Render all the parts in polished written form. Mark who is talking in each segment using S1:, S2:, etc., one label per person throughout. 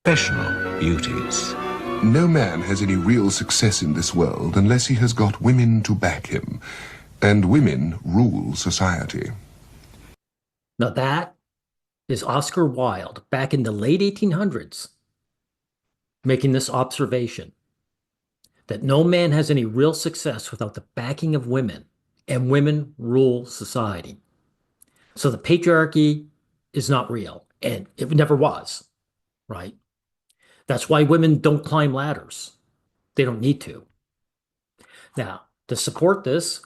S1: professional beauties.
S2: No man has any real success in this world unless he has got women to back him. And women rule society.
S3: Now that is Oscar Wilde back in the late 1800s making this observation that no man has any real success without the backing of women, and women rule society. So the patriarchy is not real, and it never was, right? That's why women don't climb ladders. They don't need to. Now, to support this,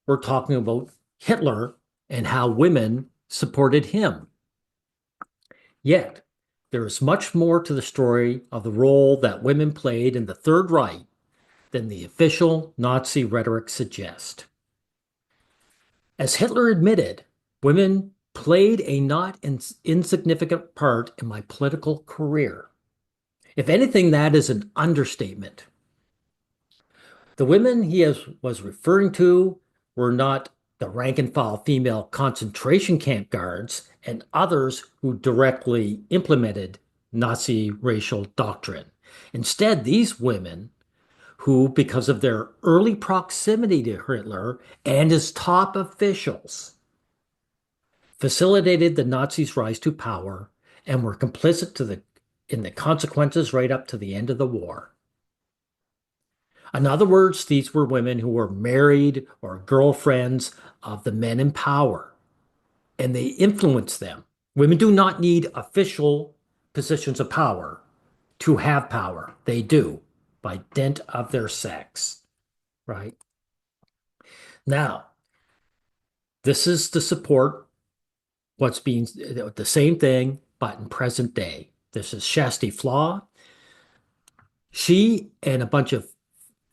S3: we're talking about Hitler and how women supported him. Yet, there is much more to the story of the role that women played in the Third Reich than the official Nazi rhetoric suggests. As Hitler admitted, women played a not insignificant part in my political career. If anything, that is an understatement. The women he was referring to were not the rank and file female concentration camp guards and others who directly implemented Nazi racial doctrine. Instead, these women who, because of their early proximity to Hitler and his top officials, facilitated the Nazis' rise to power and were complicit in the consequences right up to the end of the war. In other words, these were women who were married or girlfriends of the men in power, and they influenced them. Women do not need official positions of power to have power. They do, by dint of their sex, right? Now, this is to support what's being the same thing, but in present day. This is Shasti Flaw. She and a bunch of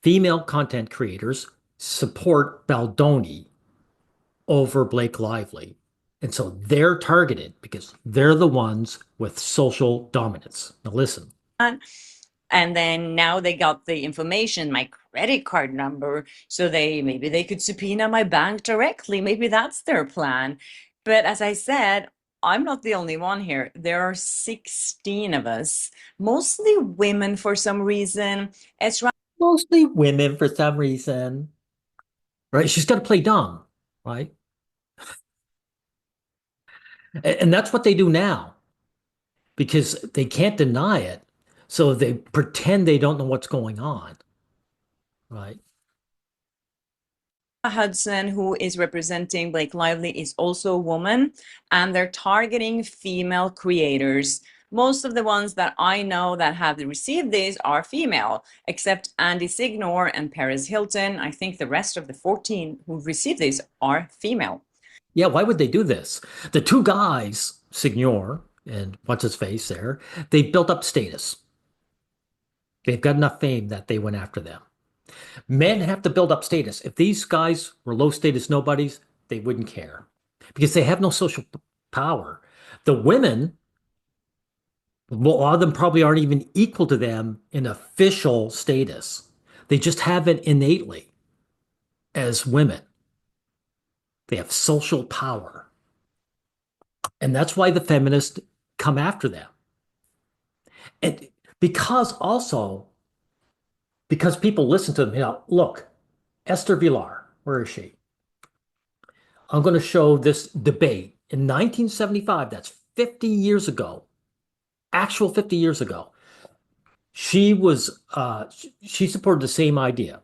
S3: female content creators support Baldoni over Blake Lively. And so they're targeted because they're the ones with social dominance. Now listen.
S4: And then now they got the information, my credit card number, so maybe they could subpoena my bank directly. Maybe that's their plan. But as I said, I'm not the only one here. There are 16 of us, mostly women for some reason.
S3: Mostly women for some reason. Right? She's got to play dumb, right? And that's what they do now because they can't deny it. So they pretend they don't know what's going on, right?
S4: Hudson, who is representing Blake Lively, is also a woman, and they're targeting female creators. Most of the ones that I know that have received these are female, except Andy Signor and Perez Hilton. I think the rest of the 14 who received these are female.
S3: Yeah, why would they do this? The two guys, Signor and what's his face there, they built up status. They've got enough fame that they went after them. Men have to build up status. If these guys were low status nobodies, they wouldn't care because they have no social power. The women, well, a lot of them probably aren't even equal to them in official status. They just have it innately as women. They have social power. And that's why the feminists come after them. And because people listen to them, look, Esther Vilar, where is she? I'm going to show this debate in 1975. That's 50 years ago, actual 50 years ago. She supported the same idea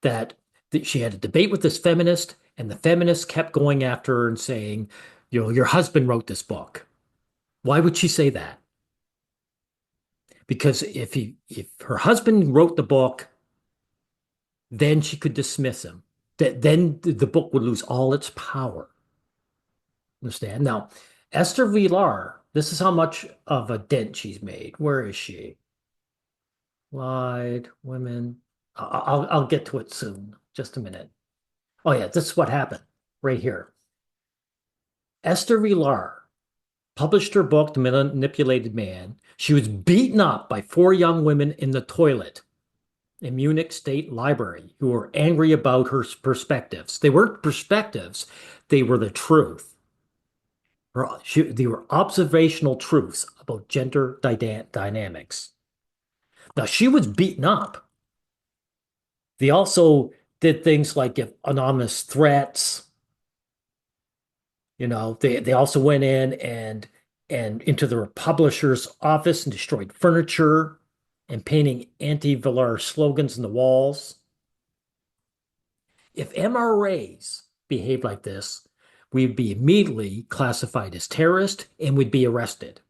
S3: that she had a debate with this feminist, and the feminist kept going after her and saying, your husband wrote this book. Why would she say that? Because if her husband wrote the book, then she could dismiss him. Then the book would lose all its power. Understand? Now, Esther Vilar, this is how much of a dent she's made. Where is she? Lied, women. I'll get to it soon. Just a minute. Oh yeah, this is what happened right here. Esther Vilar published her book, The Manipulated Man. She was beaten up by 4 young women in the toilet in Munich State Library who were angry about her perspectives. They weren't perspectives, they were the truth, They were observational truths about gender dynamics. Now, she was beaten up. They also did things like give anonymous threats. They also went in and into the publisher's office and destroyed furniture and painting anti-Vilar slogans in the walls. If MRAs behaved like this, we'd be immediately classified as terrorists and we'd be arrested.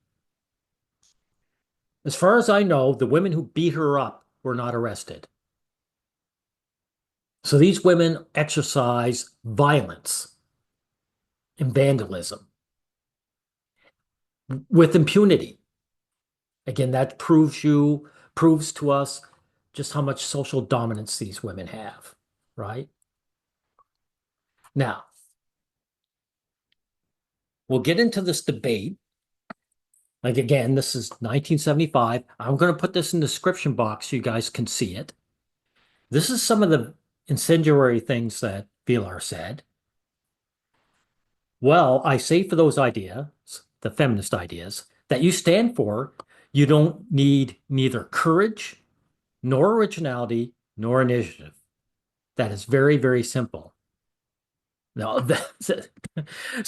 S3: As far as I know, the women who beat her up were not arrested. So these women exercise violence and vandalism with impunity. Again, that proves to us just how much social dominance these women have, right? Now, we'll get into this debate. Like again, this is 1975. I'm going to put this in the description box so you guys can see it. This is some of the incendiary things that Vilar said. Well, I say for those ideas, the feminist ideas, that you stand for, you don't need neither courage, nor originality, nor initiative. That is very, very simple. Now, this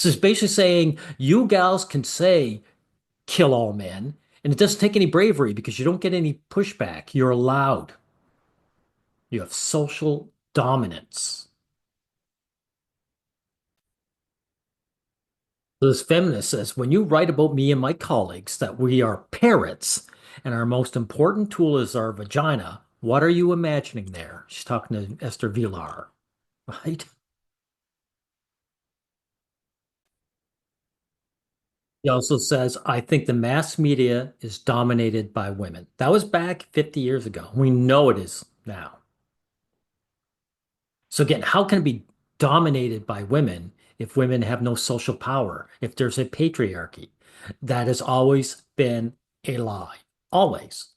S3: is basically saying you gals can say kill all men, and it doesn't take any bravery because you don't get any pushback. You're allowed. You have social dominance. This feminist says, when you write about me and my colleagues that we are parrots and our most important tool is our vagina, what are you imagining there? She's talking to Esther Vilar, right? He also says, I think the mass media is dominated by women. That was back 50 years ago. We know it is now. So again, how can it be dominated by women if women have no social power, if there's a patriarchy? That has always been a lie. Always.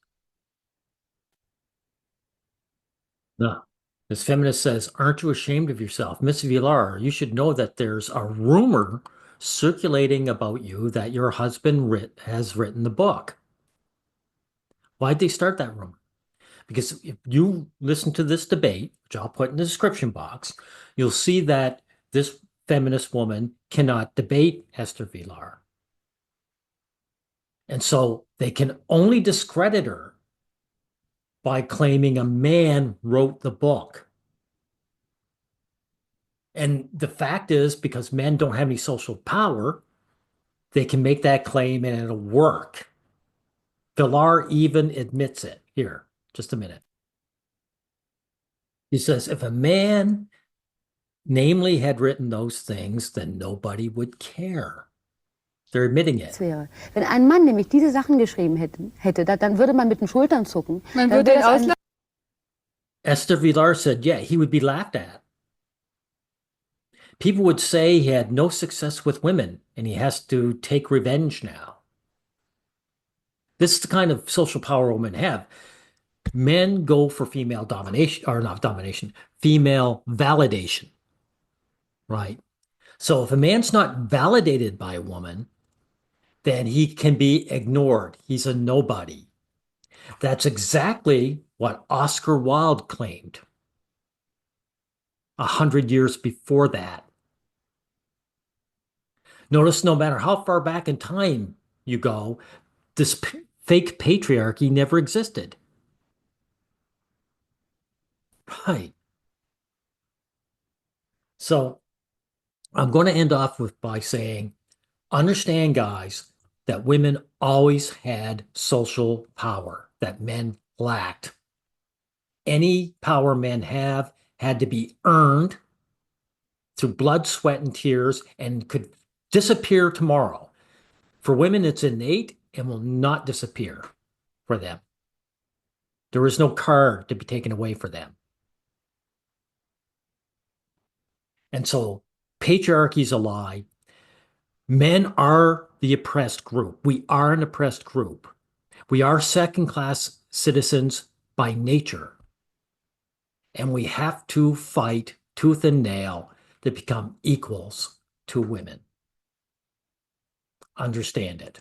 S3: No. This feminist says, aren't you ashamed of yourself? Miss Vilar, you should know that there's a rumor circulating about you that your husband has written the book. Why'd they start that rumor? Because if you listen to this debate, which I'll put in the description box, you'll see that this feminist woman cannot debate Esther Vilar. And so they can only discredit her by claiming a man wrote the book. And the fact is, because men don't have any social power, they can make that claim and it'll work. Vilar even admits it. Here, just a minute. He says, if a man namely had written those things, then nobody would care. They're admitting it.
S5: Wäre. Wenn ein Mann nämlich diese Sachen geschrieben hätte, dann würde man mit den Schultern zucken.
S6: Man würde ihn auslachen.
S3: Esther Vilar said, yeah, he would be laughed at. People would say he had no success with women and he has to take revenge now. This is the kind of social power women have. Men go for female domination, or not domination, female validation, right? So if a man's not validated by a woman, then he can be ignored. He's a nobody. That's exactly what Oscar Wilde claimed 100 years before that. Notice no matter how far back in time you go, this fake patriarchy never existed. Right. So I'm going to end off by saying, understand, guys, that women always had social power that men lacked. Any power men have had to be earned through blood, sweat, and tears and could disappear tomorrow. For women, it's innate and will not disappear for them. There is no card to be taken away for them. And so patriarchy is a lie. Men are the oppressed group. We are an oppressed group. We are second-class citizens by nature. And we have to fight tooth and nail to become equals to women. understand it.